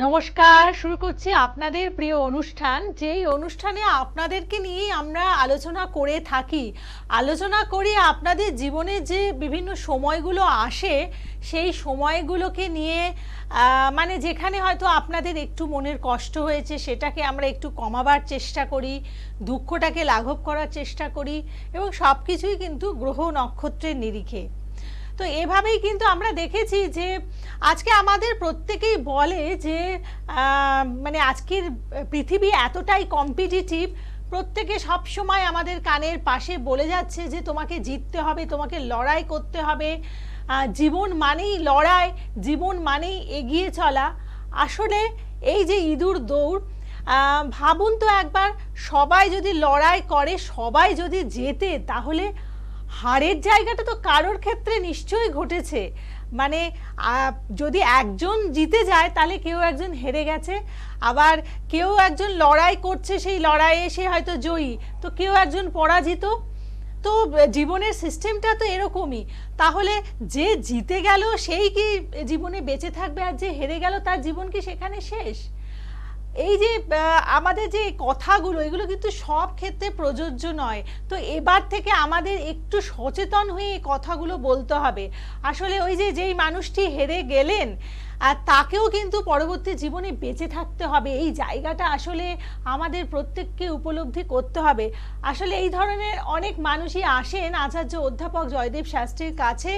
নমস্কার, শুরু করছি আপনাদের প্রিয় অনুষ্ঠান, যেই অনুষ্ঠানে আপনাদেরকে নিয়েই আমরা আলোচনা করে থাকি। আলোচনা করি আপনাদের জীবনে যে বিভিন্ন সময়গুলো আসে, সেই সময়গুলোকে নিয়ে মানে যেখানে হয়তো আপনাদের একটু মনের কষ্ট হয়েছে সেটাকে আমরা একটু কমাবার চেষ্টা করি, দুঃখটাকে লাঘব করার চেষ্টা করি, এবং সব কিছুই কিন্তু গ্রহ নক্ষত্রের নিরিখে। তো এভাবেই কিন্তু আমরা দেখেছি যে আজকে আমাদের প্রত্যেকেই বলে যে মানে আজকের পৃথিবী এতটাই কম্পিটিটিভ, প্রত্যেকে সব সময় আমাদের কানের পাশে বলে যাচ্ছে যে তোমাকে জিততে হবে, তোমাকে লড়াই করতে হবে, জীবন মানেই লড়াই, জীবন মানেই এগিয়ে চলা। আসলে এই যে ইঁদুর দৌড়, ভাবুন তো একবার, সবাই যদি লড়াই করে, সবাই যদি জেতে, তাহলে হারের জায়গাটা তো কারোর ক্ষেত্রে নিশ্চয়ই ঘটেছে। মানে যদি একজন জিতে যায় তাহলে কেউ একজন হেরে গেছে, আবার কেউ একজন লড়াই করছে, সেই লড়াইয়ে সে হয়তো জয়ী, তো কেউ একজন পরাজিত। তো জীবনের সিস্টেমটা তো এরকমই। তাহলে যে জিতে গেল সেই কি জীবনে বেঁচে থাকবে, আর যে হেরে গেল তার জীবন কি সেখানে শেষ? এই যে আমাদের যে কথাগুলো, এগুলো কিন্তু সব ক্ষেত্রে প্রযোজ্য নয়। তো এবার থেকে আমাদের একটু সচেতন হয়ে এই কথাগুলো বলতে হবে। আসলে ওই যে যেই মানুষটি হেরে গেলেন, তাকেও কিন্তু পরবর্তী জীবনে বেঁচে থাকতে হবে, এই জায়গাটা আসলে আমাদের প্রত্যেককে উপলব্ধি করতে হবে। আসলে এই ধরনের অনেক মানুষই আসেন আচার্য অধ্যাপক জয়দেব শাস্ত্রীর কাছে,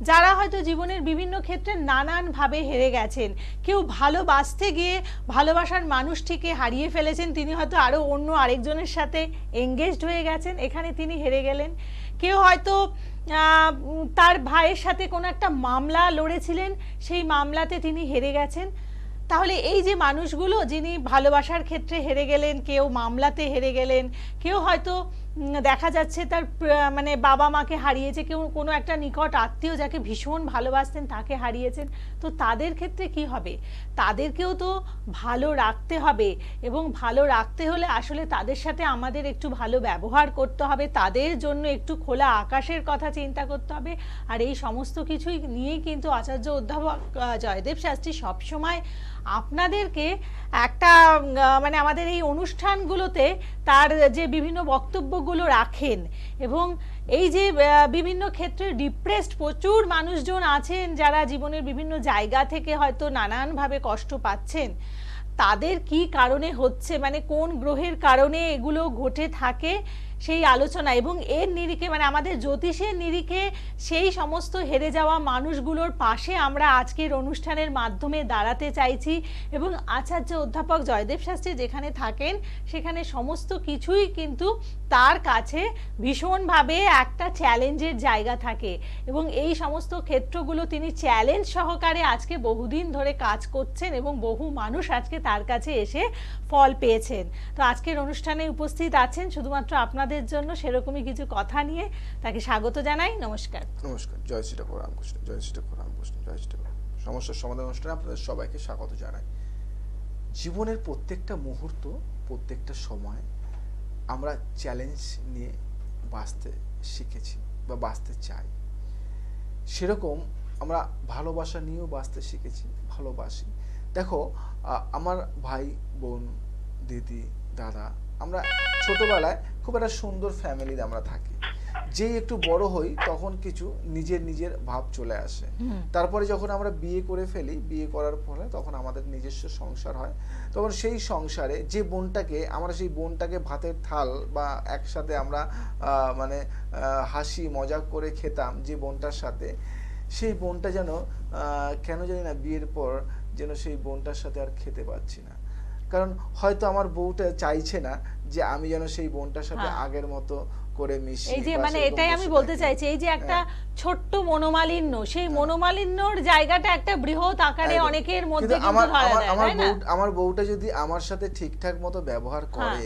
যারা হয়তো জীবনের বিভিন্ন ক্ষেত্রে নানানভাবে হেরে গেছেন। কেউ ভালোবাসতে গিয়ে ভালোবাসার মানুষটিকে হারিয়ে ফেলেছেন, তিনি হয়তো আরও অন্য আরেকজনের সাথে এঙ্গেজড হয়ে গেছেন, এখানে তিনি হেরে গেলেন। কেউ হয়তো তার ভাইয়ের সাথে কোনো একটা মামলা লড়েছিলেন, সেই মামলাতে তিনি হেরে গেছেন। তাহলে এই যে মানুষগুলো যিনি ভালোবাসার ক্ষেত্রে হেরে গেলেন, কেউ মামলাতে হেরে গেলেন, কেউ হয়তো দেখা যাচ্ছে তার মানে বাবা মাকে হারিয়েছে, কেউ কোনো একটা নিকট আত্মীয় যাকে ভীষণ ভালোবাসতেন তাকে হারিয়েছেন। তো তাদের ক্ষেত্রে কি হবে? তাদেরকেও তো ভালো রাখতে হবে, এবং ভালো রাখতে হলে আসলে তাদের সাথে আমাদের একটু ভালো ব্যবহার করতে হবে, তাদের জন্য একটু খোলা আকাশের কথা চিন্তা করতে হবে। আর এই সমস্ত কিছুই নিয়েই কিন্তু আচার্য অধ্যাপক জয়দেব শাস্ত্রী সবসময় আপনাদেরকে একটা মানে আমাদের এই অনুষ্ঠানগুলোতে তার যে বিভিন্ন বক্তব্যগুলো রাখেন, এবং এই যে বিভিন্ন ক্ষেত্রে ডিপ্রেসড প্রচুর মানুষজন আছেন যারা জীবনের বিভিন্ন জায়গা থেকে হয়তো নানানভাবে কষ্ট পাচ্ছেন, তাদের কি কারণে হচ্ছে, মানে কোন গ্রহের কারণে এগুলো ঘটে থাকে, সেই আলোচনা এবং এর নিরিখে মানে আমাদের জ্যোতিষের নিরিখে সেই সমস্ত হেরে যাওয়া মানুষগুলোর পাশে আমরা আজকের অনুষ্ঠানের মাধ্যমে দাঁড়াতে চাইছি। এবং আচার্য অধ্যাপক জয়দেব শাস্ত্রী যেখানে থাকেন সেখানে সমস্ত কিছুই কিন্তু তার কাছে ভীষণভাবে একটা চ্যালেঞ্জের জায়গা থাকে, এবং এই সমস্ত ক্ষেত্রগুলো তিনি চ্যালেঞ্জ সহকারে আজকে বহুদিন ধরে কাজ করছেন, এবং বহু মানুষ আজকে তার কাছে এসে ফল পেয়েছেন। তো আজকের অনুষ্ঠানে উপস্থিত আছেন শুধুমাত্র আপনাদের জন্য সেরকমই কিছু কথা নিয়ে, তাকে স্বাগত জানাই। নমস্কার। নমস্কার। জয় শ্রী ঠাকুর রামকৃষ্ণ, জয় শ্রী ঠাকুর রামকৃষ্ণ, জয় শ্রী ঠাকুর। সমস্যার সমাধান অনুষ্ঠানে আপনাদের সবাইকে স্বাগত জানাই। জীবনের প্রত্যেকটা মুহূর্ত, প্রত্যেকটা সময় আমরা চ্যালেঞ্জ নিয়ে বাঁচতে শিখেছি বা বাঁচতে চাই। সেরকম আমরা ভালোবাসা নিয়েও বাঁচতে শিখেছি, ভালোবাসি। দেখো, আমার ভাই বোন, দিদি, দাদা, আমরা ছোটবেলায় খুব একটা সুন্দর ফ্যামিলিতে আমরা থাকি। যেই একটু বড় হই তখন কিছু নিজের নিজের ভাব চলে আসে। তারপরে যখন আমরা বিয়ে করে ফেলি, বিয়ে করার পরে তখন আমাদের নিজস্ব সংসার হয়। তখন সেই সংসারে যে বোনটাকে আমরা, সেই বোনটাকে ভাতের থাল বা একসাথে আমরা মানে হাসি মজাক করে খেতাম যে বোনটার সাথে, সেই বোনটা যেন কেন জানি না বিয়ের পর যেন সেই বোনটার সাথে আর খেতে পাচ্ছি না। কারণ হয়তো আমার বউটা চাইছে না যে আমি যেন সেই বোনটার সাথে আগের মতো করে মিশি। এই যে মানে এটাই আমি বলতে চাইছি, এই যে একটা ছোট্ট মনোমালিন্য, সেই মনোমালিন্যর জায়গাটা একটা বৃহৎ আকারে অনেকের মধ্যে কিন্তু ধরা দেয়, তাই না? আমার বউটা যদি আমার সাথে ঠিকঠাক মতো ব্যবহার করে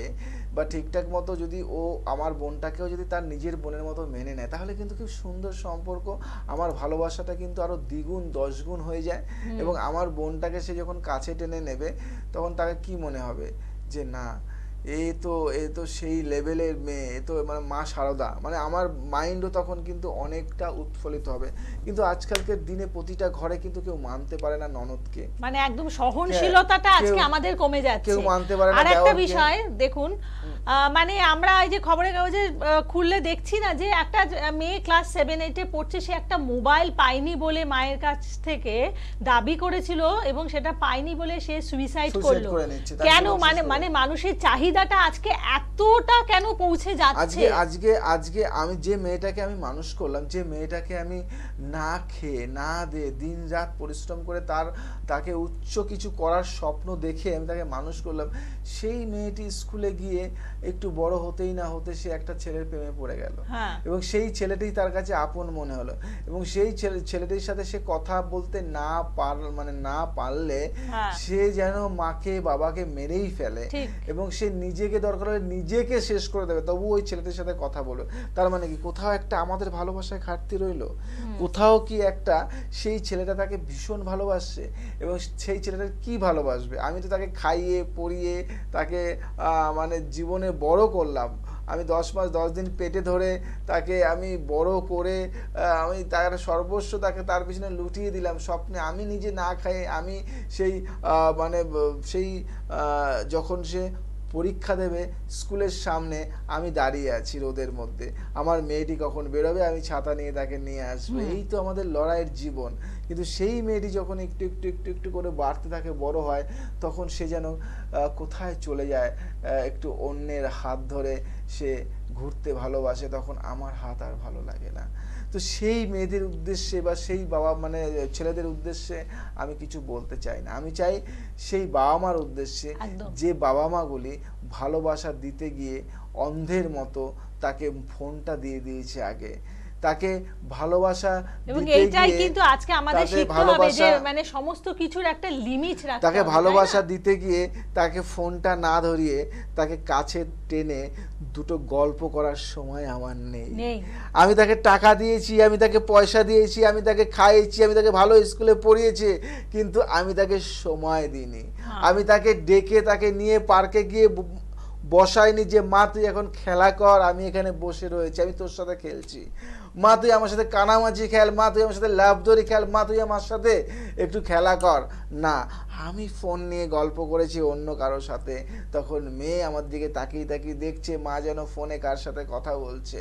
বা ঠিকঠাক মতো যদি ও আমার বোনটাকেও যদি তার নিজের বোনের মতো মেনে নেয়, তাহলে কিন্তু খুব সুন্দর সম্পর্ক, আমার ভালোবাসাটা কিন্তু আরো দ্বিগুণ 10 গুণ হয়ে যায়। এবং আমার বোনটাকে সে যখন কাছে টেনে নেবে তখন তাকে কি মনে হবে যে না, এ তো সেই লেভেলের মেয়ে, এ তো মানে মা শারদা, মানে আমার মাইন্ডও তখন কিন্তু অনেকটা উৎফুল্লিত হবে। কিন্তু আজকালকার দিনে প্রতিটা ঘরে কিন্তু কেউ মানতে পারে না ননদকে, মানে একদম সহনশীলতাটা কেউ আজকে আমাদের কমে কেউ যাচ্ছে। মানতে পারে না আর একটা দেওরকে। বিষয় দেখুন, মানে আমরা এই যে খবরের কাগজে খুললে দেখছি না যে একটা মেয়ে ক্লাস 7-8-এ পড়ছে, সে একটা মোবাইল পায়নি বলে মায়ের কাছ থেকে দাবি করেছিল এবং সেটা পায়নি বলে সে সুইসাইড করলো। করে নিচ্ছে, তার কেন? জীবন মানে শেষ করে। মানে মানুষের চাহিদাটা আজকে এতটা কেন পৌঁছে যাচ্ছে? আজকে আজকে আজকে আমি যে মেয়েটাকে আমি মানুষ করলাম, যে মেয়েটাকে আমি না খেয়ে না দে দিন রাত পরিশ্রম করে তাকে উচ্চ কিছু করার স্বপ্ন দেখে আমি তাকে মানুষ করলাম, সেই মেয়েটি স্কুলে গিয়ে একটু বড় হতেই না হতে সে একটা ছেলের প্রেমে পড়ে গেল। হ্যাঁ। এবং সেই ছেলেটি তার কাছে আপন মনে হলো, এবং সেই ছেলেটির সাথে সে কথা বলতে না পারলে হ্যাঁ। সে যেন মাকে বাবাকে মেরেই ফেলে, ঠিক। এবং সে নিজেকে দরকার হলে নিজেকে শেষ করে দেবে, তবু ওই ছেলেটির সাথে কথা বলবে। তার মানে কি কোথাও একটা আমাদের ভালোবাসায় ঘাটতি রইলো? কোথাও কি একটা সেই ছেলেটা তাকে ভীষণ ভালোবাসছে, এবং সেই ছেলেটা কি ভালোবাসবে? আমি তো তাকে খাইয়ে পরিয়ে তাকে মানে জীবনে বড় করলাম, আমি 10 মাস 10 দিন পেটে ধরে তাকে আমি বড় করে আমি তার সর্বস্ব তার পিছনে লুটিয়ে দিলাম স্বপ্নে, আমি নিজে না খাই, আমি সেই সেই যখন সে পরীক্ষা দেবে স্কুলের সামনে আমি দাঁড়িয়ে আছি রোদের মধ্যে, আমার মেয়েটি কখন বেরোবে, আমি ছাতা নিয়ে তাকে নিয়ে আসবো, এই তো আমাদের লড়াইয়ের জীবন। কিন্তু সেই মেয়েটি যখন একটু একটু একটু একটু করে বাড়তে থাকে, বড় হয়, তখন সে যেন কোথায় চলে যায়, একটু অন্যের হাত ধরে সে ঘুরতে ভালোবাসে, তখন আমার হাত আর ভালো লাগে না। তো সেই মেয়েদের উদ্দেশ্যে বা সেই ছেলেদের উদ্দেশ্যে আমি কিছু বলতে চাই না, আমি চাই সেই বাবা মার উদ্দেশ্যে, একদম। যে বাবা মাগুলি ভালোবাসা দিতে গিয়ে অন্ধের মতো তাকে ফোনটা দিয়ে দিয়েছে আগে, তাকে ভালোবাসা এবং দিতে এইটাই গিয়ে কিন্তু আজকে আমাদের তাদের শিখতে হবে যে ভালোবাসা মানে সমস্ত কিছুর একটা লিমিট রাখতে তাকে হবে, ভালোবাসা তাই না? দিতে গিয়ে তাকে ফোনটা না ধরিয়ে তাকে কাছে টেনে দুটো গল্প করার সময় আমার নেই। নেই। আমি তাকে টাকা দিয়েছি, আমি তাকে পয়সা দিয়েছি, আমি তাকে খাইয়েছি, আমি তাকে ভালো স্কুলে পড়িয়েছি, কিন্তু আমি তাকে সময় দিইনি। আমি তাকে ডেকে তাকে নিয়ে পার্কে গিয়ে বসাইনি যে মা তুই এখন খেলা কর, আমি এখানে বসে রয়েছি, আমি তোর সাথে খেলছি, মা তুই আমার সাথে কানামাছি খেল, মা তুই আমার সাথে লাফদড়ি খেল, মা তুই আমার সাথে একটু খেলা কর। না, আমি ফোন নিয়ে গল্প করেছি অন্য কারোর সাথে, তখন মেয়ে আমার দিকে তাকিয়ে তাকিয়ে দেখছে মা যেন ফোনে কার সাথে কথা বলছে,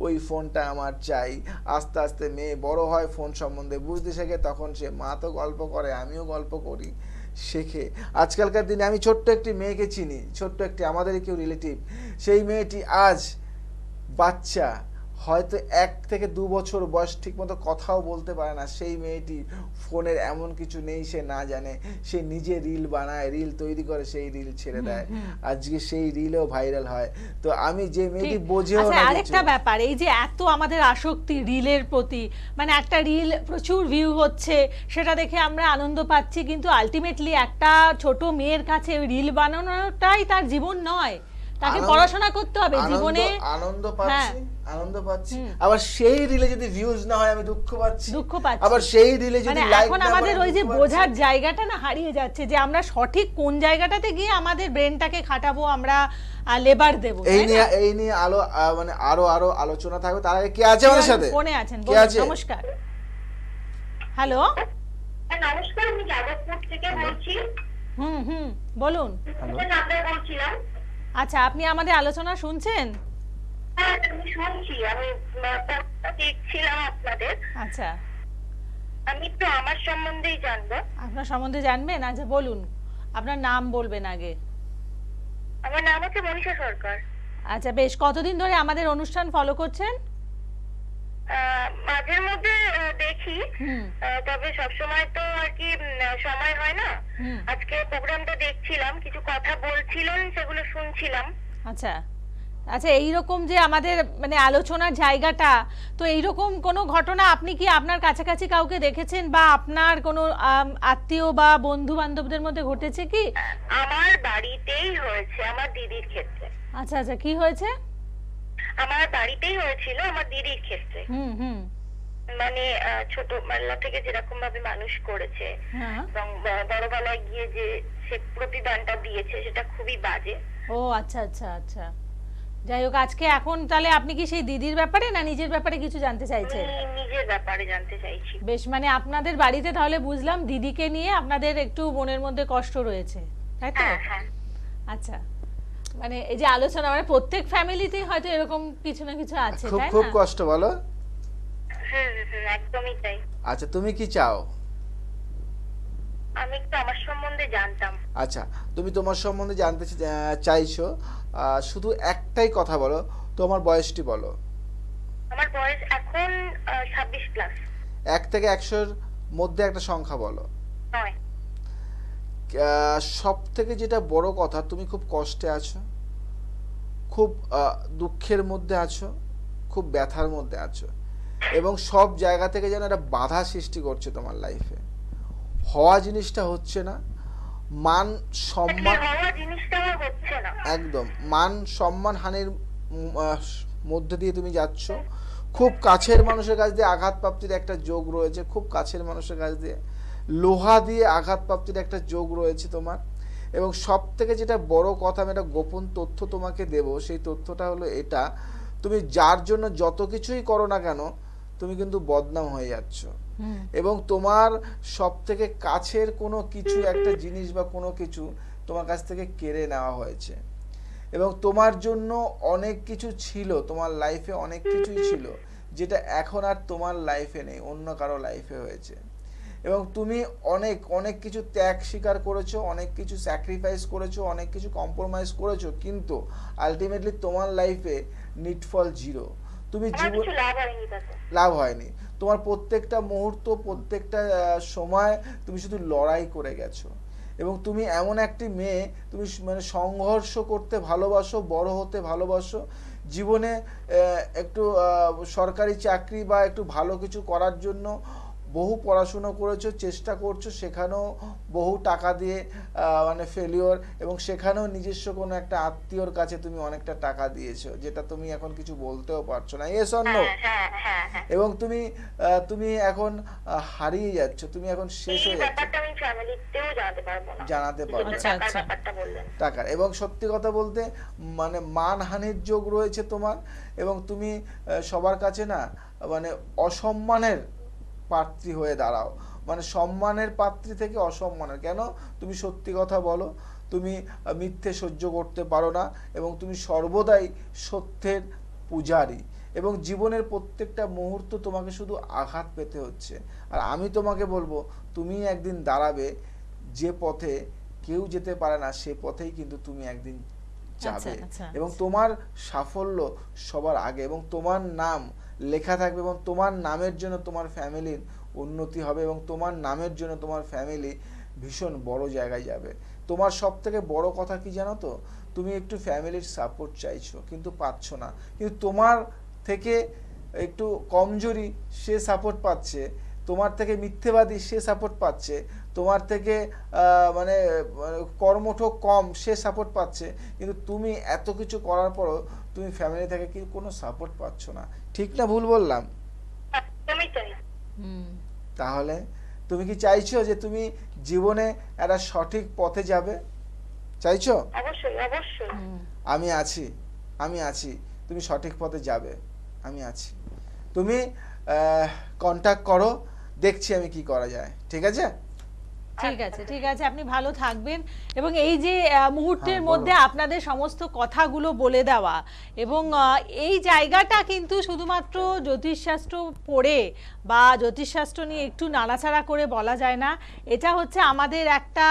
ওই ফোনটা আমার চাই। আস্তে আস্তে মেয়ে বড় হয়, ফোন সম্বন্ধে বুঝতে শেখে, তখন সে মা তো গল্প করে আমিও গল্প করি শেখে। আজকালকার দিনে আমি ছোট্ট একটি মেয়েকে চিনি, ছোট্ট একটি আমাদেরই কেউ রিলেটিভ, সেই মেয়েটি আজ বাচ্চা, হয়তো 1 থেকে 2 বছর বয়স, ঠিক মতো কথাও বলতে পারে না, সেই মেয়েটি ফোনের এমন কিছু নেই সে না জানে, সে নিজে রিল বানায়, রিল তৈরি করে, সেই রিল ছেড়ে দেয়, আজকে সেই রিলও ভাইরাল হয়। তো আমি যে মেয়েটি বোঝেও আচ্ছা, না আরেকটা ব্যাপার, এই যে এত আমাদের আসক্তি রিলের প্রতি, মানে একটা রিল প্রচুর ভিউ হচ্ছে সেটা দেখে আমরা আনন্দ পাচ্ছি, কিন্তু আলটিমেটলি একটা ছোট মেয়ের কাছে রিল বানানোটাই তার জীবন নয়, তাকে পড়াশোনা করতে হবে জীবনে। আনন্দ পাচ্ছি, আবার সেই রিলে যদি ভিউজ না হয় আমি দুঃখ পাচ্ছি, আবার সেই রিলে যদি লাইক না হয়। এখন আমাদের ওই যে বোঝার জায়গাটা না হারিয়ে যাচ্ছে, যে আমরা সঠিক কোন জায়গাটাতে গিয়ে আমাদের ব্রেনটাকে খাটাবো, আমরা লেবার দেব। এই নিয়ে আরো আলোচনা থাকবে। তার আগে কে আছে আমাদের সাথে? ফোনে আছেন, নমস্কার। হ্যালো, নমস্কার, আমি যাদবপুর থেকে বলছি। বলুন। বলছিলাম। আচ্ছা, আপনি আমাদের আলোচনা শুনছেন? হ্যাঁ, আমি শুনছি, আমি দেখছিলাম আপনাদের। আচ্ছা, আমি তো আমার সম্বন্ধেই জানবো। আপনার সম্বন্ধে জানবেন? আচ্ছা বলুন, আপনার নাম বলবেন আগে। আমার নাম হচ্ছে মনীষা সরকার। আচ্ছা বেশ, কতদিন ধরে আমাদের অনুষ্ঠান ফলো করছেন? মাঝের মধ্যে দেখি, তবে সবসময় তো আর কি সময় হয় না। আজকে প্রোগ্রামটা দেখছিলাম, কিছু কথা বলছিলেন, সেগুলো শুনছিলাম। আচ্ছা আচ্ছা, এইরকম যে আমাদের মানে আলোচনার জায়গাটা, তো এইরকম কোনো ঘটনা আপনি কি আপনার কাছাকাছি কাউকে দেখেছেন, বা আপনার কোনো আত্মীয় বা বন্ধু বান্ধবদের মধ্যে ঘটেছে কি? আমার বাড়িতেই হয়েছে, আমার দিদির ক্ষেত্রে। আচ্ছা আচ্ছা, কি হয়েছে? আমার বাড়িতেই হয়েছিল, আমার দিদির ক্ষেত্রে। মানে ছোটবেলা থেকে যেরকম ভাবে মানুষ করেছে এবং বড়বেলায় গিয়ে যে সে প্রতিদানটা দিয়েছে সেটা খুবই বাজে। ও আচ্ছা আচ্ছা আচ্ছা, যাই হোক, আজকে এখন তাহলে আপনি কি সেই দিদির ব্যাপারে না নিজের ব্যাপারে কিছু জানতে আমি চাইছেন? নিজের ব্যাপারে জানতে চাইছি। বেশ, মানে আপনাদের বাড়িতে তাহলে বুঝলাম দিদিকে নিয়ে আপনাদের একটু মনের মধ্যে কষ্ট রয়েছে, তাই তো? হ্যাঁ হ্যাঁ। আচ্ছা, মানে এই যে আলোচনা, মানে প্রত্যেক ফ্যামিলিতেই হয়তো এরকম কিছু না কিছু আছে, খুব তাই খুব না? কষ্ট, বলো। একদমই তাই। আচ্ছা, তুমি কি চাও? আমি একটু আমার সম্বন্ধে জানতাম। আচ্ছা, তুমি তোমার সম্বন্ধে জানতে চাইছো, শুধু একটাই কথা বলো, তোমার বয়সটি বলো। আমার বয়স এখন 26+। 1 থেকে 100-র মধ্যে একটা সংখ্যা বলো। 9। সব থেকে যেটা বড় কথা, তুমি খুব কষ্টে আছো, খুব দুঃখের মধ্যে আছো, খুব ব্যথার মধ্যে আছো, এবং সব জায়গা থেকে যেন একটা বাধা সৃষ্টি করছে তোমার লাইফে। হওয়া জিনিসটা হচ্ছে না, মান সম্মান, হওয়া জিনিসটা আমার হচ্ছে না। একদম মান সম্মান হানির মধ্যে দিয়ে তুমি যাচ্ছ। খুব কাছের মানুষের কাছ দিয়ে আঘাতপ্রাপ্তির একটা যোগ রয়েছে, খুব কাছের মানুষের কাছ দিয়ে লোহা দিয়ে আঘাতপ্রাপ্তির একটা যোগ রয়েছে তোমার। এবং সব থেকে যেটা বড় কথা, আমি একটা গোপন তথ্য তোমাকে দেব, সেই তথ্যটা হলো এটা, তুমি যার জন্য যত কিছুই করো না কেন, তুমি কিন্তু বদনাম হয়ে যাচ্ছ। এবং তোমার সব থেকে কাছের কোনো কিছু, একটা জিনিস বা কোনো কিছু তোমার কাছ থেকে কেড়ে নেওয়া হয়েছে। এবং তোমার জন্য অনেক কিছু ছিল, তোমার লাইফে অনেক কিছুই ছিল, যেটা এখন আর তোমার লাইফে নেই, অন্য কারো লাইফে হয়েছে। এবং তুমি অনেক অনেক কিছু ত্যাগ স্বীকার করেছো, অনেক কিছু স্যাক্রিফাইস করেছো, অনেক কিছু কম্প্রোমাইজ করেছো, কিন্তু আলটিমেটলি তোমার লাইফে নিটফল 0। তুমি জীবন লাভ হয়নি। তোমার প্রত্যেকটা মুহূর্ত, প্রত্যেকটা সময় তুমি শুধু লড়াই করে গেছো। এবং তুমি এমন একটি মেয়ে, তুমি মানে সংঘর্ষ করতে ভালোবাসো, বড় হতে ভালোবাসো, জীবনে একটু সরকারি চাকরি বা একটু ভালো কিছু করার জন্য বহু পড়াশুনো করেছো, চেষ্টা করছো, সেখানেও বহু টাকা দিয়ে মানে ফেলিওর, এবং সেখানেও নিজস্ব কোনো একটা আত্মীয়র কাছে তুমি অনেকটা টাকা দিয়েছো, যেটা তুমি এখন কিছু বলতেও পারছো না, ইয়েস অর নো। এবং তুমি তুমি এখন হারিয়ে যাচ্ছ, তুমি এখন শেষ হয়ে যাচ্ছ, জানাতে পারবো টাকার। এবং সত্যি কথা বলতে মানে মানহানির যোগ রয়েছে তোমার, এবং তুমি সবার কাছে না মানে অসম্মানের পাত্রী হয়ে দাঁড়াও, মানে সম্মানের পাত্রী থেকে অসম্মানের। কেন? তুমি সত্যি কথা বলো, তুমি মিথ্যে সহ্য করতে পারো না, এবং তুমি সর্বদাই সত্যের পূজারী। এবং জীবনের প্রত্যেকটা মুহূর্ত তোমাকে শুধু আঘাত পেতে হচ্ছে। আর আমি তোমাকে বলবো, তুমি একদিন দাঁড়াবে যে পথে কেউ যেতে পারে না, সে পথেই কিন্তু তুমি একদিন যাবে। এবং তোমার সাফল্য সবার আগে, এবং তোমার নাম লেখা থাকবে, এবং তোমার নামের জন্য তোমার ফ্যামিলির উন্নতি হবে, এবং তোমার নামের জন্য তোমার ফ্যামিলি ভীষণ বড় জায়গায় যাবে। তোমার সব থেকে বড় কথা কি জানো তো? তুমি একটু ফ্যামিলির সাপোর্ট চাইছো, কিন্তু পাচ্ছ না। কিন্তু তোমার থেকে একটু কমজোরি সে সাপোর্ট পাচ্ছে, তোমার থেকে মিথ্যেবাদী সে সাপোর্ট পাচ্ছে, তোমার থেকে মানে কর্মঠ কম সে সাপোর্ট পাচ্ছে, কিন্তু তুমি এত কিছু করার পরও তুমি ফ্যামিলি থেকে কি কোনো সাপোর্ট পাচ্ছ না। ঠিক না ভুল বললাম? তাহলে তুমি কি চাইছো যে তুমি জীবনে একটা সঠিক পথে যাবে? চাইছো? অবশ্যই অবশ্যই। আমি আছি, আমি আছি, তুমি সঠিক পথে যাবে, আমি আছি। তুমি কন্টাক্ট করো, দেখছি আমি কি করা যায়। ঠিক আছে? ঠিক আছে, ঠিক আছে, আপনি ভালো থাকবেন। এবং এই যে মুহূর্তের মধ্যে আপনাদের সমস্ত কথাগুলো বলে দেওয়া, এবং এই জায়গাটা কিন্তু শুধুমাত্র জ্যোতিষশাস্ত্র পড়ে বা জ্যোতিষশাস্ত্র নিয়ে একটু নাড়াচাড়া করে বলা যায় না। এটা হচ্ছে আমাদের একটা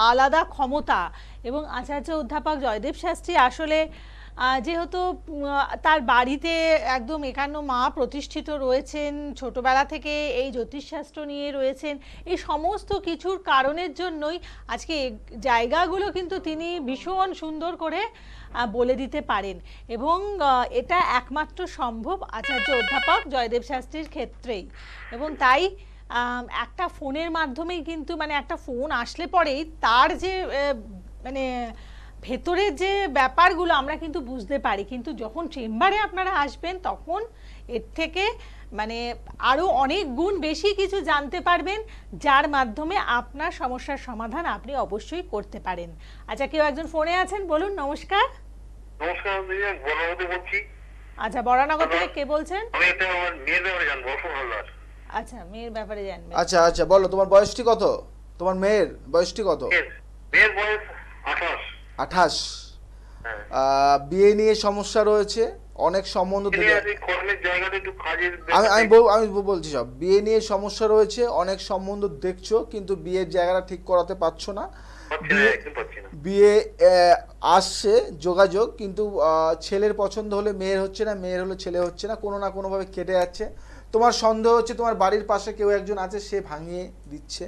আলাদা ক্ষমতা। এবং আচার্য অধ্যাপক জয়দেব শাস্ত্রী আসলে যেহেতু তার বাড়িতে একদম 51 মা প্রতিষ্ঠিত রয়েছেন, ছোটবেলা থেকে এই জ্যোতিষশাস্ত্র নিয়ে রয়েছেন, এই সমস্ত কিছুর কারণের জন্যই আজকে জায়গাগুলো কিন্তু তিনি ভীষণ সুন্দর করে বলে দিতে পারেন। এবং এটা একমাত্র সম্ভব আচার্য অধ্যাপক জয়দেব শাস্ত্রীর ক্ষেত্রেই। এবং তাই একটা ফোনের মাধ্যমেই কিন্তু, মানে একটা ফোন আসলে পরেই তার যে মানে ভেতরের যে ব্যাপারগুলো আমরা কিন্তু বুঝতে পারি, কিন্তু যখন চেম্বারে আপনারা আসবেন তখন এর থেকে মানে আরো অনেক গুণ বেশি কিছু জানতে পারবেন, যার মাধ্যমে আপনার সমস্যার সমাধান আপনি অবশ্যই করতে পারেন। আচ্ছা, কেউ একজন ফোনে আছেন, বলুন। নমস্কার। নমস্কার দিদি, আমি বনবতী বলছি। আচ্ছা, বরানগর থেকে কে বলছেন? আমি এটা আমার মেয়ের ব্যাপারে জানবো, অসুখ হালদার। আচ্ছা, মেয়ের ব্যাপারে জানবেন। আচ্ছা আচ্ছা, বলো তোমার বয়সটি কত? তোমার মেয়ের বয়সটি কত? মেয়ের বয়স 28। 28। হ্যাঁ। বিয়ে নিয়ে সমস্যা রয়েছে, অনেক সম্বন্ধ থেকে কর্মের জায়গাটা একটু কাজের আমি বলছি সব বিয়ে নিয়ে সমস্যা রয়েছে, অনেক সম্বন্ধ দেখছো কিন্তু বিয়ের জায়গাটা ঠিক করাতে পারছো না। বিয়ে আসছে যোগাযোগ, কিন্তু ছেলের পছন্দ হলে মেয়ের হচ্ছে না, মেয়ের হলে ছেলে হচ্ছে না, কোনো না কোনোভাবে কেটে যাচ্ছে। তোমার সন্দেহ হচ্ছে তোমার বাড়ির পাশে কেউ একজন আছে, সে ভাঙিয়ে দিচ্ছে,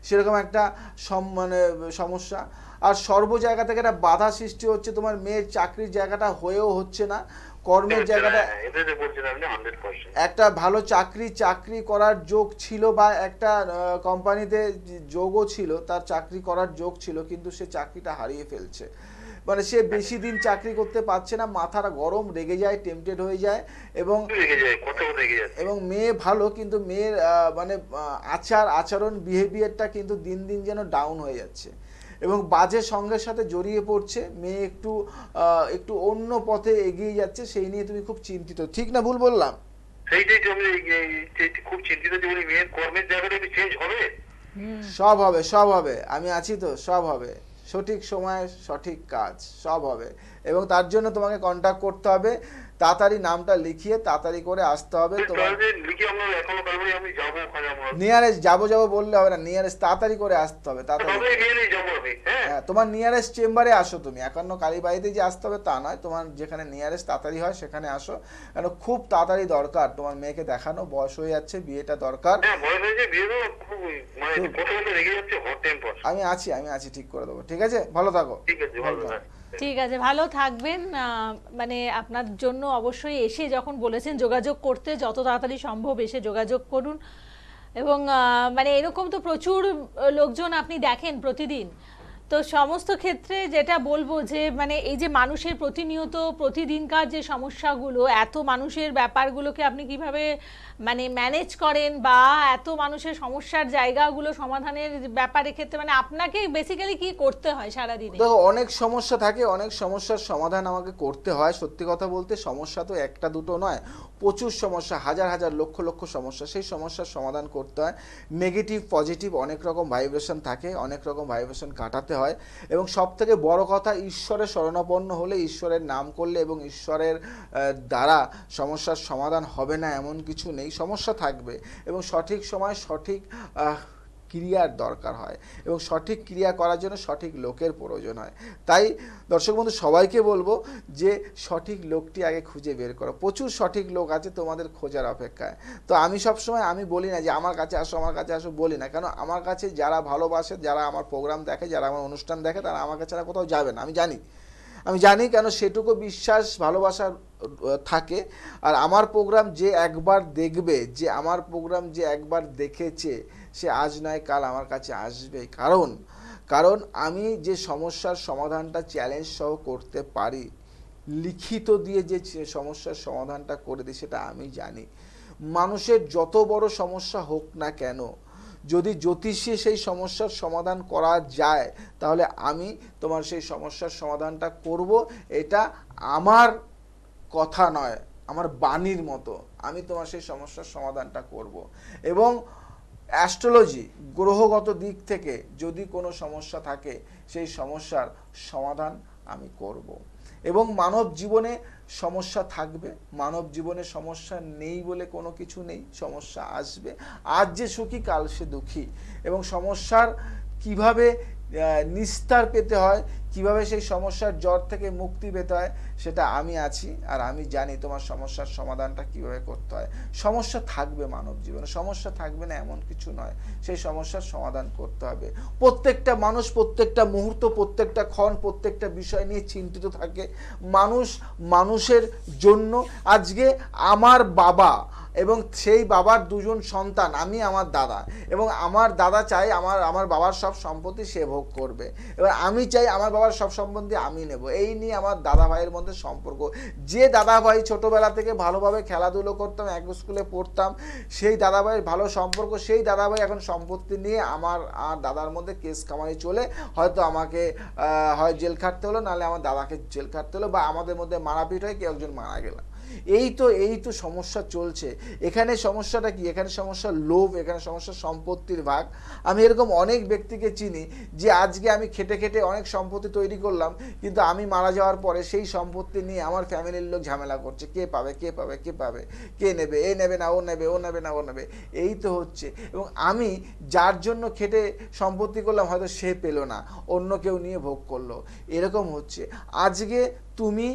সেরকম একটা মানে সমস্যা। আর সর্ব জায়গা থেকে একটা বাধা সৃষ্টি হচ্ছে, তোমার মেয়ের চাকরির জায়গাটা হয়েও হচ্ছে না, কর্মের জায়গাটা একটা ভালো চাকরি করার যোগ ছিল বা একটা কোম্পানিতে যোগও ছিল, তার চাকরি করার যোগ ছিল, কিন্তু সে চাকরিটা হারিয়ে ফেলছে। মানে সে বেশি দিন চাকরি করতে পারছে না, মাথাটা গরম, রেগে যায়, টেম্পটেড হয়ে যায়। এবং মেয়ে ভালো, কিন্তু মেয়ের মানে আচরণ বিহেভিয়ারটা কিন্তু দিন দিন যেন ডাউন হয়ে যাচ্ছে এবং বাজে সঙ্গের সাথে জড়িয়ে পড়ছে। মেয়ে একটু অন্য পথে এগিয়ে যাচ্ছে, সেই নিয়ে তুমি খুব চিন্তিত, ঠিক না ভুল বললাম? সেইটাই তো আমি খুব চিন্তিত যে মেয়ের কর্মের জায়গাটা একটু চেঞ্জ হবে। সব হবে, আমি আছি তো, সব হবে, সঠিক সময়ে সঠিক কাজ সব হবে। এবং তার জন্য তোমাকে কন্ট্যাক্ট করতে হবে, তাড়াতাড়ি নামটা লিখিয়ে তাড়াতাড়ি করে আসতে হবে। তোমার নিয়ারেস্ট যাবো বললে হবে না, নিয়ারেস্ট তাড়াতাড়ি করে আসতে হবে, তাড়াতাড়ি। হ্যাঁ, তোমার নিয়ারেস্ট চেম্বারে আসো তুমি, একান্ন কালীবাড়িতে যে আসতে হবে তা নয়, তোমার যেখানে নিয়ারেস্ট তাড়াতাড়ি হয় সেখানে আসো, কেন খুব তাড়াতাড়ি দরকার তোমার মেয়েকে দেখানো, বয়স হয়ে যাচ্ছে, বিয়েটা দরকার। আমি আছি ঠিক করে দেবো, ঠিক আছে? ভালো থাকো। ঠিক আছে, ভালো থাকবেন। মানে আপনার জন্য অবশ্যই এসে যখন বলেছেন যোগাযোগ করতে, যত তাড়াতাড়ি সম্ভব এসে যোগাযোগ করুন। এবং মানে এরকম তো প্রচুর লোকজন আপনি দেখেন প্রতিদিন, তো সমস্ত ক্ষেত্রে যেটা বলবো যে মানে এই যে মানুষের প্রতিনিয়ত প্রতিদিনকার যে সমস্যাগুলো, এত মানুষের ব্যাপারগুলোকে আপনি কিভাবে মানে ম্যানেজ করেন, বা এত মানুষের সমস্যার জায়গাগুলো সমাধানের ব্যাপারে ক্ষেত্রে মানে আপনাকে বেসিক্যালি কি করতে হয় সারাদিনে? দেখো, অনেক সমস্যা থাকে, অনেক সমস্যার সমাধান আমাকে করতে হয়। সত্যি কথা বলতে সমস্যা তো একটা দুটো নয়, প্রচুর সমস্যা, হাজার হাজার লক্ষ লক্ষ সমস্যা, সেই সমস্যার সমাধান করতে হয়। নেগেটিভ পজিটিভ অনেক রকম ভাইব্রেশন থাকে, অনেক রকম ভাইব্রেশন কাটাতে হয়। এবং সব থেকে বড় কথা, ঈশ্বরের শরণাপন্ন হলে, ঈশ্বরের নাম করলে এবং ঈশ্বরের দ্বারা সমস্যার সমাধান হবে না এমন কিছু নেই, সমস্যা থাকবে এবং সঠিক সময় সঠিক ক্রিয়ার দরকার হয় এবং সঠিক ক্রিয়া করার জন্য সঠিক লোকের প্রয়োজন হয়। তাই দর্শক বন্ধু সবাইকে বলবো যে সঠিক লোকটি আগে খুঁজে বের করো। প্রচুর সঠিক লোক আছে তোমাদের খোঁজার অপেক্ষায়। তো আমি সবসময় আমি বলি না যে আমার কাছে আসো বলি না, কেন আমার কাছে যারা ভালোবাসে, যারা আমার প্রোগ্রাম দেখে, যারা আমার অনুষ্ঠান দেখে, তারা আমার কাছে কোথাও যাবে না, আমি জানি কেন সেটুকু বিশ্বাস ভালোবাসা থাকে। আর আমার প্রোগ্রাম যে একবার দেখবে, যে আমার প্রোগ্রাম যে একবার দেখেছে, সে আজ নয় কাল আমার কাছে আসবে। কারণ আমি যে সমস্যার সমাধানটা চ্যালেঞ্জ সহ করতে পারি, লিখিত দিয়ে যে সমস্যার সমাধানটা করে দিই, সেটা আমি জানি। মানুষের যত বড় সমস্যা হোক না কেন, যদি জ্যোতিষে সেই সমস্যার সমাধান করা যায়, তাহলে আমি তোমার সেই সমস্যার সমাধানটা করব। এটা আমার কথা নয়, আমার বাণীর মতো, আমি তোমার সেই সমস্যার সমাধানটা করব। এবং অ্যাস্ট্রোলজি গ্রহগত দিক থেকে যদি কোনো সমস্যা থাকে, সেই সমস্যার সমাধান আমি করব। এবং মানব জীবনে সমস্যা থাকবে, মানব জীবনে সমস্যা নেই বলে কোনো কিছু নেই, সমস্যা আসবে। আজ যে সুখী কাল সে দুঃখী। এবং সমস্যার কিভাবে নিস্তার পেতে হয়, কিভাবে সেই সমস্যার জ্বর থেকে মুক্তি পেতে হয়, সেটা আমি আছি আর আমি জানি তোমার সমস্যার সমাধানটা কিভাবে করতে হয়। সমস্যা থাকবে মানব জীবনে, সমস্যা থাকবে না এমন কিছু নয়, সেই সমস্যার সমাধান করতে হবে। প্রত্যেকটা মানুষ প্রত্যেকটা মুহূর্ত, প্রত্যেকটা ক্ষণ, প্রত্যেকটা বিষয় নিয়ে চিন্তিত থাকে। মানুষের জন্য আজকে আমার বাবা, এবং সেই বাবার দুজন সন্তান, আমি আমার দাদা, এবং আমার দাদা চাই আমার বাবার সব সম্পত্তি সে ভোগ করবে, এবার আমি চাই আমার বাবার সব সম্পত্তি আমি নেব। এই নিয়ে আমার দাদা ভাইয়ের মধ্যে সম্পর্ক। যে দাদা ভাই ছোটবেলা থেকে ভালোভাবে খেলাধুলো করতাম, এক স্কুলে পড়তাম, সেই দাদা ভাইয়ের ভালো সম্পর্ক, সেই দাদা ভাই এখন সম্পত্তি নিয়ে আমার আর দাদার মধ্যে কেস কামাই চলে, হয়তো আমাকে হয় জেল খাটতে হলো, নাহলে আমার দাদাকে জেল খাটতে হলো, বা আমাদের মধ্যে মারাপিট হয়, কেউ একজন মারা গেল। এই তো সমস্যা চলছে। এখানে সমস্যাটা কি? এখানে সমস্যা লোভ, এখানে সমস্যা সম্পত্তির ভাগ। আমি এরকম অনেক ব্যক্তিকে চিনি যে আজকে আমি খেটে খেটে অনেক সম্পত্তি তৈরি করলাম, কিন্তু আমি মারা যাওয়ার পরে সেই সম্পত্তি নিয়ে আমার ফ্যামিলির লোক ঝামেলা করছে, কে পাবে, কে পাবে, কে পাবে, কে নেবে, এ নেবে না ও নেবে, ও নেবে না ও নেবে, এই তো হচ্ছে। এবং আমি যার জন্য খেটে সম্পত্তি করলাম হয়তো সে পেলো না, অন্য কেউ নিয়ে ভোগ করলো, এরকম হচ্ছে। আজকে তুমি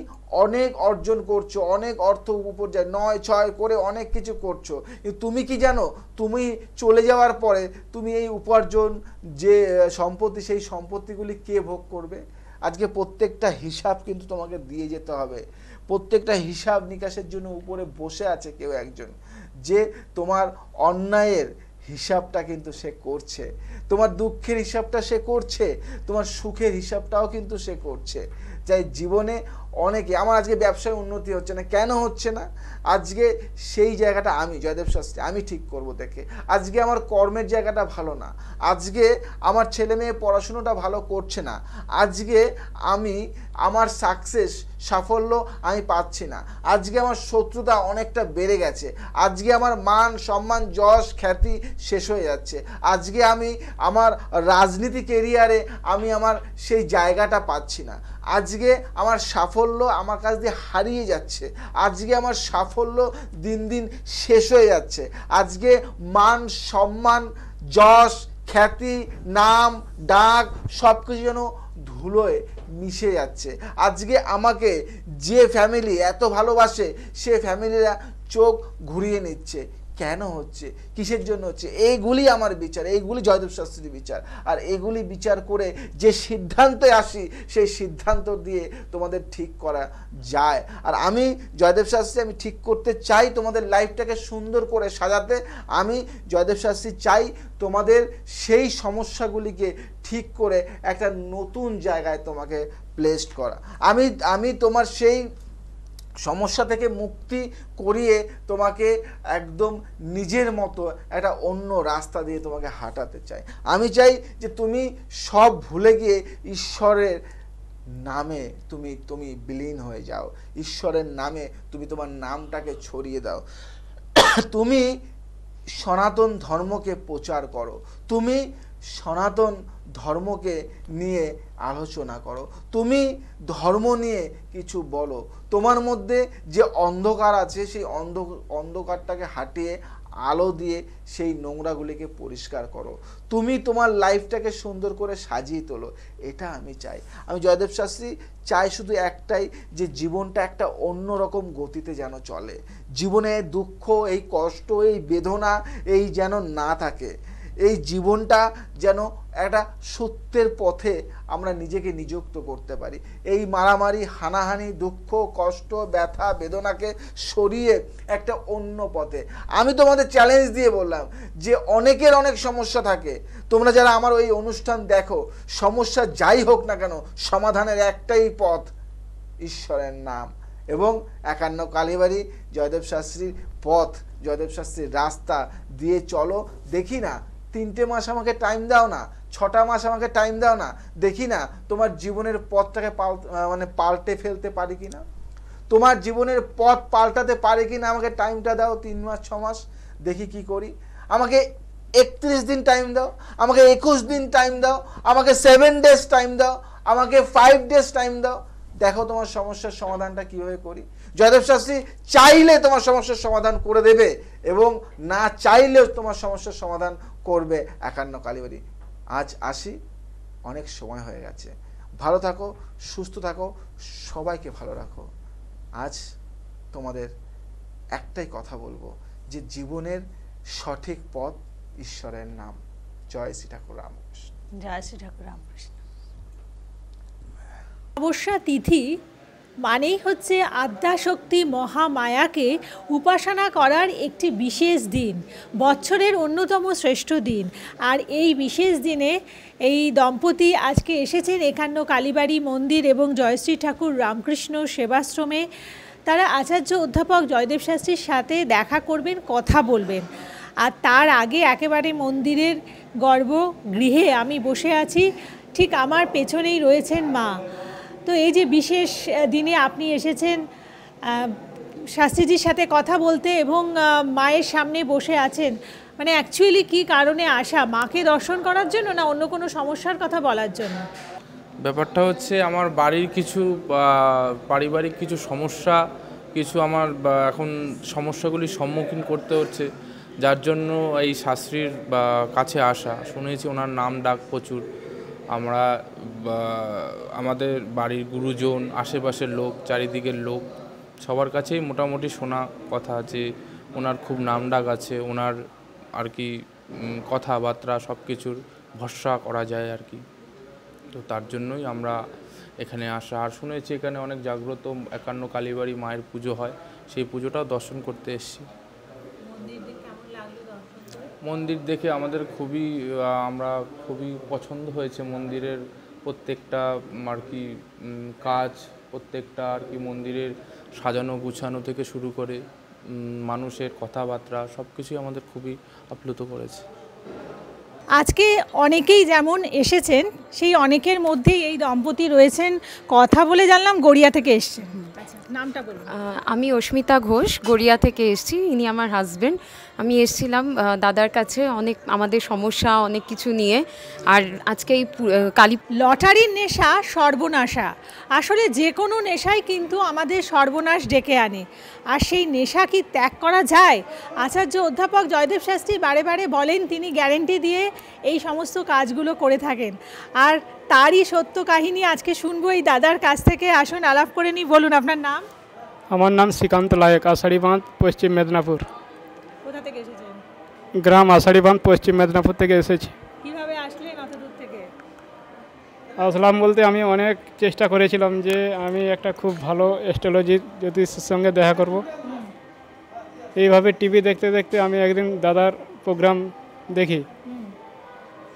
অনেক অর্জন করছো, অনেক অর্থ উপার্জন 9-6 করে অনেক কিছু করছো, কিন্তু তুমি কি জানো তুমি চলে যাওয়ার পরে তুমি এই উপার্জন যে সম্পত্তি, সেই সম্পত্তিগুলি কে ভোগ করবে? আজকে প্রত্যেকটা হিসাব কিন্তু তোমাকে দিয়ে যেতে হবে। প্রত্যেকটা হিসাব নিকাশের জন্য উপরে বসে আছে কেউ একজন, যে তোমার অন্যায়ের হিসাবটা কিন্তু সে করছে, তোমার দুঃখের হিসাবটা সে করছে, তোমার সুখের হিসাবটাও কিন্তু সে করছে। যাই জীবনে অনেকে, আমার আজকে ব্যবসায় উন্নতি হচ্ছে না, কেন হচ্ছে না? আজকে সেই জায়গাটা আমি জয়দেব শাস্ত্রী আমি ঠিক করব দেখে। আজকে আমার কর্মের জায়গাটা ভালো না, আজকে আমার ছেলে মেয়ে পড়াশুনোটা ভালো করছে না, আজকে আমি আমার সাফল্য আমি পাচ্ছি না, আজকে আমার শত্রুতা অনেকটা বেড়ে গেছে, আজকে আমার মান সম্মান যশ খ্যাতি শেষ হয়ে যাচ্ছে, আজকে আমি আমার রাজনীতি কেরিয়ারে আমি আমার সেই জায়গাটা পাচ্ছি না, আজকে আমার সাফল্য আমার কাছ দিয়ে হারিয়ে যাচ্ছে, আজকে আমার সাফল্য দিন দিন শেষ হয়ে যাচ্ছে, আজকে মান সম্মান যশ খ্যাতি নাম ডাক সব কিছু যেন ধুলোয় মিশে যাচ্ছে। আজকে আমাকে যে ফ্যামিলি এত ভালোবাসে সে ফ্যামিলিরা চোখ ঘুরিয়ে নিচ্ছে। কেন হচ্ছে? কিসের জন্য হচ্ছে? এইগুলি আমার বিচার, এইগুলি জয়দেব শাস্ত্রীর বিচার। আর এগুলি বিচার করে যে সিদ্ধান্তে আসি সেই সিদ্ধান্ত দিয়ে তোমাদের ঠিক করা যায়। আর আমি জয়দেব শাস্ত্রী আমি ঠিক করতে চাই তোমাদের লাইফটাকে সুন্দর করে সাজাতে। আমি জয়দেব শাস্ত্রী চাই তোমাদের সেই সমস্যাগুলিকে ঠিক করে একটা নতুন জায়গায় তোমাকে প্লেসড করা। আমি তোমার সেই সমস্যা থেকে মুক্তি করিয়ে তোমাকে একদম নিজের মতো একটা অন্য রাস্তা দিয়ে তোমাকে হাঁটাতে চাই। আমি চাই যে তুমি সব ভুলে গিয়ে ঈশ্বরের নামে তুমি বিলীন হয়ে যাও, ঈশ্বরের নামে তুমি তোমার নামটাকে ছড়িয়ে দাও, তুমি সনাতন ধর্মকে প্রচার করো, তুমি সনাতন ধর্মকে নিয়ে আলোচনা করো, তুমি ধর্ম নিয়ে কিছু বলো, তোমার মধ্যে যে অন্ধকার আছে সেই অন্ধকারটাকে হাটিয়ে আলো দিয়ে সেই নোংরাগুলিকে পরিষ্কার করো, তুমি তোমার লাইফটাকে সুন্দর করে সাজিয়ে তোলো। এটা আমি চাই। আমি জয়দেব শাস্ত্রী চাই শুধু একটাই, যে জীবনটা একটা অন্যরকম গতিতে যেন চলে, জীবনে দুঃখ এই কষ্ট এই বেদনা এই যেন না থাকে, এই জীবনটা যেন একটা সত্যের পথে আমরা নিজেকে নিযুক্ত করতে পারি। এই মারামারি হানাহানি দুঃখ কষ্ট ব্যথা বেদনাকে সরিয়ে একটা অন্য পথে। আমি তোমাদের চ্যালেঞ্জ দিয়ে বললাম যে অনেকের অনেক সমস্যা থাকে, তোমরা যারা আমার ওই অনুষ্ঠান দেখো, সমস্যা যাই হোক না কেন সমাধানের একটাই পথ, ঈশ্বরের নাম এবং 51 কালীবাড়ি জয়দেব শাস্ত্রীর পথ, জয়দেব শাস্ত্রীর রাস্তা দিয়ে চলো। দেখি না 3টে মাস আমাকে টাইম দাও না, 6টা মাস আমাকে টাইম দাও না, দেখি না তোমার জীবনের পথটাকে পাল্টে ফেলতে পারি কিনা, তোমার জীবনের পথ পাল্টাতে পারি কিনা। আমাকে টাইমটা দাও 3 মাস 6 মাস, দেখি কি করি। আমাকে 31 দিন টাইম দাও, আমাকে 21 দিন টাইম দাও, আমাকে 7 ডেজ টাইম দাও, আমাকে 5 ডেজ টাইম দাও, দেখো তোমার সমস্যার সমাধানটা কিভাবে করি। জয়দেব শাস্ত্রী চাইলে তোমার সমস্যার সমাধান করে দেবে এবং না চাইলেও তোমার সমস্যার সমাধান করবে 51 কালীবাড়ি। আজ আসি, অনেক সময় হয়ে গেছে। ভালো থাকো, সুস্থ থাকো, সবাইকে ভালো রাখো। আজ তোমাদের একটাই কথা বলবো যে জীবনের সঠিক পথ ঈশ্বরের নাম। জয় শ্রী ঠাকুর রামকৃষ্ণ। জয় শ্রী ঠাকুর রামকৃষ্ণ। অমাবস্যা তিথি মানেই হচ্ছে আদ্যাশক্তি মহামায়াকে উপাসনা করার একটি বিশেষ দিন, বছরের অন্যতম শ্রেষ্ঠ দিন। আর এই বিশেষ দিনে এই দম্পতি আজকে এসেছেন একান্ন কালীবাড়ি মন্দির এবং জয়শ্রী ঠাকুর রামকৃষ্ণ সেবাশ্রমে। তারা আচার্য অধ্যাপক জয়দেব শাস্ত্রীর সাথে দেখা করবেন, কথা বলবেন। আর তার আগে একেবারে মন্দিরের গর্ভগৃহে আমি বসে আছি, ঠিক আমার পেছনেই রয়েছেন মা। তো এই যে বিশেষ দিনে আপনি এসেছেন শাস্ত্রীজির সাথে কথা বলতে এবং মায়ের সামনে বসে আছেন, মানে অ্যাকচুয়ালি কী কারণে আসা, মাকে দর্শন করার জন্য না অন্য কোনো সমস্যার কথা বলার জন্য? ব্যাপারটা হচ্ছে আমার বাড়ির কিছু পারিবারিক কিছু সমস্যা, কিছু আমার এখন সমস্যাগুলির সম্মুখীন করতে হচ্ছে, যার জন্য এই শাস্ত্রীর কাছে আসা। শুনেছি ওনার নাম ডাক প্রচুর, আমরা আমাদের বাড়ির গুরুজন, আশেপাশের লোক, চারিদিকের লোক সবার কাছেই মোটামুটি শোনা কথা যে ওনার খুব নাম ডাক আছে, ওনার আর কি কথাবার্তা সব কিছুর ভরসা করা যায় আর কি। তো তার জন্যই আমরা এখানে আসা। আর শুনেছি এখানে অনেক জাগ্রত একান্ন কালীবাড়ি মায়ের পুজো হয়, সেই পুজোটাও দর্শন করতে এসেছি। মন্দির দেখে আমাদের আমরা খুবই পছন্দ হয়েছে মন্দিরের প্রত্যেকটা আর কি কাজ, প্রত্যেকটা আর কি মন্দিরের সাজানো গুছানো থেকে শুরু করে মানুষের কথাবার্তা সব কিছুই আমাদের খুবই আপ্লুত করেছে। আজকে অনেকেই যেমন এসেছেন, সেই অনেকের মধ্যেই এই দম্পতি রয়েছেন। কথা বলে জানলাম গড়িয়া থেকে এসছেন। আচ্ছা, নামটা বলুন। আমি অস্মিতা ঘোষ, গড়িয়া থেকে এসেছি। ইনি আমার হাজবেন্ড। আমি এসেছিলাম দাদার কাছে আমাদের সমস্যা অনেক কিছু নিয়ে। আর আজকে এই লটারির নেশা সর্বনাশা। আসলে যে কোনো নেশাই কিন্তু আমাদের সর্বনাশ ডেকে আনে। আর সেই নেশা কি ত্যাগ করা যায়? আচার্য অধ্যাপক জয়দেব শাস্ত্রী বারে বারে বলেন, তিনি গ্যারেন্টি দিয়ে এই সমস্ত কাজগুলো করে থাকেন। আর তারই সত্য কাহিনী আজকে শুনবো এই দাদার কাছ থেকে। আসুন আলাপ করে নিই। বলুন আপনার নাম। আমার নাম শ্রীকান্ত লায়ক, আষাঢ়িবাঁধ, পশ্চিম মেদিনীপুর। কোথা থেকে এসেছেন? গ্রাম আষাঢ়িবাঁধ, পশ্চিম মেদিনীপুর থেকে এসেছি। কিভাবে আসলেন অত দূর থেকে? আসলাম বলতে আমি অনেক চেষ্টা করেছিলাম যে আমি একটা খুব ভালো অ্যাস্ট্রোলজি জ্যোতিষের সঙ্গে দেখা করব। এইভাবে টিভি দেখতে দেখতে আমি একদিন দাদার প্রোগ্রাম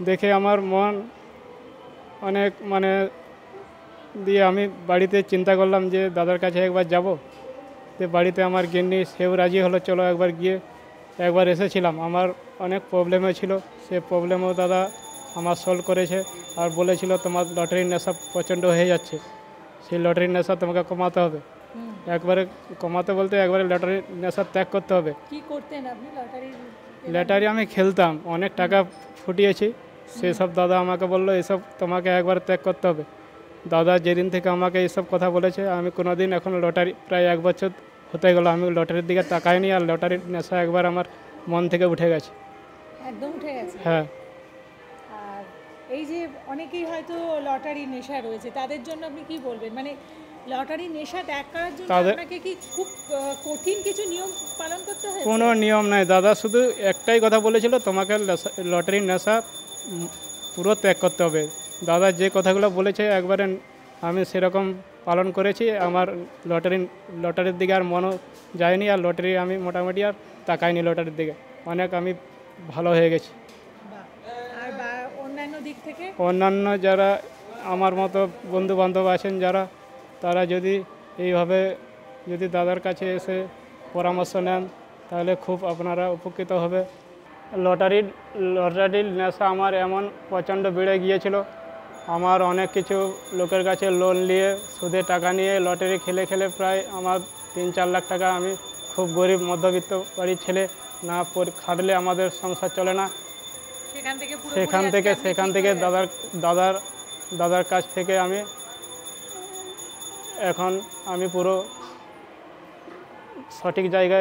দেখে আমার মন অনেক দিয়ে আমি বাড়িতে চিন্তা করলাম যে দাদার কাছে একবার যাব। তো বাড়িতে আমার গিন্নি সেও রাজি হলো, চলো একবার এসেছিলাম। আমার অনেক প্রবলেমও ছিল, সে প্রবলেমও দাদা আমার সলভ করেছে। আর বলেছিল তোমার লটারির নেশা প্রচণ্ড হয়ে যাচ্ছে, সেই লটারির নেশা তোমাকে কমাতে হবে। একবারে কমাতে বলতে একবারে লটারির নেশা ত্যাগ করতে হবে। কি করতেন আপনি? লটারি আমি খেলতাম, অনেক টাকা ফুটিয়েছি। সেসব দাদা আমাকে বললো এসব তোমাকে একবার ত্যাগ করতে হবে। দাদা যেদিন থেকে আমাকে এইসব কথা বলেছে, আমি কোনো দিন এখন লটারি প্রায় 1 বছর হতে গেল আমি লটারির দিকে তাকাইনি। আর লটারির নেশা একবার আমার মন থেকে উঠে গেছে, একদম উঠে গেছে। হ্যাঁ। আর এই যে অনেকেই হয়তো লটারির নেশা রয়েছে, তাদের জন্য আপনি কি বলবেন? মানে লটারির নেশা ত্যাগ করার জন্য আপনাকে কি খুব কঠিন কিছু নিয়ম পালন করতে হয়? কোনো নিয়ম নাই দাদা, শুধু একটাই কথা বলেছিল, তোমাকে লটারির নেশা পুরো ত্যাগ করতে হবে। দাদা যে কথাগুলো বলেছে একবারে আমি সেরকম পালন করেছি। আমার লটারির দিকে আর মনও যায়নি। আর লটারি আমি মোটামুটি আর তাকাইনি লটারির দিকে, অনেক আমি ভালো হয়ে গেছি। আর অন্যান্য দিক থেকে অন্যান্য যারা আমার মতো বন্ধু বান্ধব আছেন যারা, তারা যদি এইভাবে দাদার কাছে এসে পরামর্শ নেন তাহলে খুব আপনারা উপকৃত হবে। লটারির নেশা আমার এমন প্রচণ্ড বেড়ে গিয়েছিল। আমার অনেক কিছু লোকের কাছে লোন নিয়ে সুদে টাকা নিয়ে লটারি খেলে প্রায় আমার 3-4 লাখ টাকা, আমি খুব গরিব মধ্যবিত্ত বাড়ির ছেলে, না খাটলে আমাদের সংসার চলে না। সেখান থেকে দাদার কাছ থেকে আমি পুরো সঠিক জায়গায়